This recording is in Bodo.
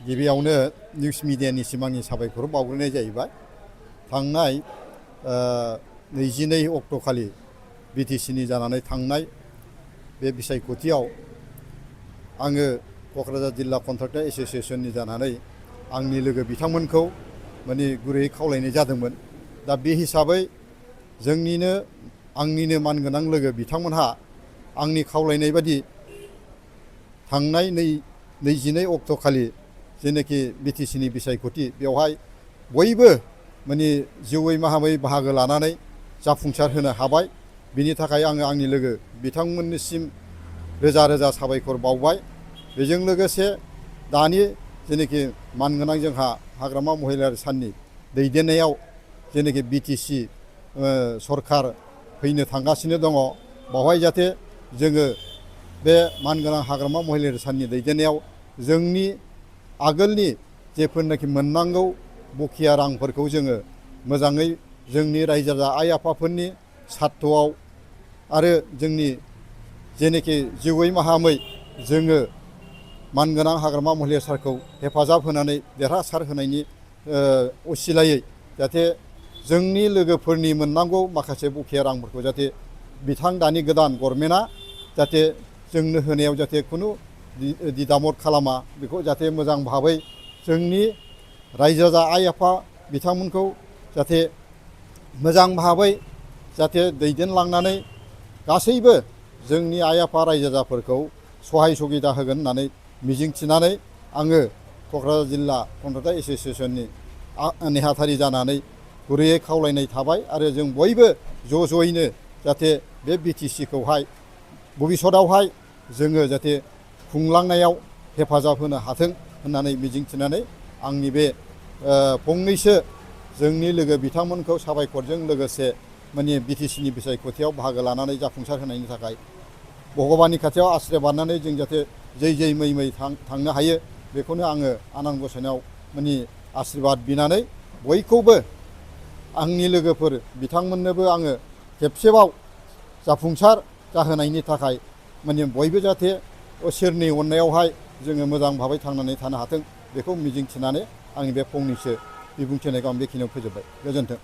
गिबियावनो निउस मिडियानि सिमांनि साबायखर बावग्रोनाय जाहैबाय। थांनाय 22 अक्ट'खालि बिटिसिनि जानानै थांनाय बे बिसायख'थियाव आङो क'क्राझार जिल्ला कन्ट्राक्टर एस'सियेसननि जानानै आंनि लोगो बिथांमोनखौ माने गुरैयै खावलायनाय जादोंमोन। दा बे हिसाबै आंनिनो मानगोनां लोगो बिथांमोनहा आंनि खावलायनाय बादि थांनाय 22 अक्ट'खालि जेनाखि बिटिसिनि बिसायख'थि बेवहाय बयबो माने जिउयै माहामै बाहागो लानानै जाफुंसार होनो हाबाय। बिनि थाखाय आङो आंनि लोगो बिथांमोननिसिम रोजा रोजा साबायखर बावबाय। बेजों लोगोसे दानि जेनाखि मानगोनां जोंहा हाग्रामा महिलारि साननि दैदेननायाव जेनाखि बिटिसि सरखार फैनो थांगासिनो दङ, बावहाय जाहाथे जोङो बे मानगोनां हाग्रामा महिलारि साननि दैदेननायाव जोंनि आगोलनि जेफोरनाखि मोननांगौ बखिया रांफोरखौ जोङो मोजाङै जोंनि रायजो राजा आइ आफाफोरनि सार्थआव आरो जोंनि जेनाखि जिउयै माहामै जोङो मानगोनां हाग्रामा महिलारि सानखौ हेफाजाब होनानै देरहासार होनायनि असिलायै जाहाथे जोंनि लोगोफोरनि मोननांगौ माखासे बखिया रांफोरखौ जाहाथे दानि गोदान गभर्नमेन्टआ जाहाथे जोंनो होनायाव जाहाथे खुनु दिदामद खालामा, बेखौ जाहाथे मोजां भाबै जोंनि रायजो राजा आइ आफा बिथांमोनखौ जाहाथे मोजां भाबै जाहाथे दैदेनलांनानै गासैबो जोंनि आइ आफा रायजो राजाफोरखौ सहाय सुबिदा होगोन होननानै मिजिंथिनानै आङो क'क्राझार जिल्ला कन्ट्राक्टर एस'सियेसननि नेहाथारि जानानै गुरैयै खावलायनाय थाबाय। आरो जों बयबो ज'यैनो जाहाथे बे बिटिसिखौहाय भबिष्यतआवहाय जोङो जाहाथे खुंलांनायाव हेफाजाब होनो हाथों होननानै मिजिंथिनानै आंनि बे फंनैसो जोंनि लोगो बिथांमोनखौ साबायखरजों लोगोसे माने बिटिसिनि बिसायख'थियाव बाहागो लानानै जाफुंसार होनायनि थाखाय भगबाननि खाथियाव आश्रय बारनानै जों जाहाथे जै मै थांनो हायो, बेखौनो आङो आनान गसाइनाव माने आशिर्बाद बिनानै बयखौबो आंनि लोगोफोर बिथांमोननोबो आङो खेबसेबाव जाफुंसार जाहोनायनि थाखाय माने बयबो जाहाथे इसोरनि अननायावहाय जोङो मोजां भाबै थांनानै थानो हाथों, बेखौ मिजिंथिनानै आंनि बे फंनैसो बिबुंथि होनायखौ आं बेखिनियाव फोजोबबाय। गोजोन्थों।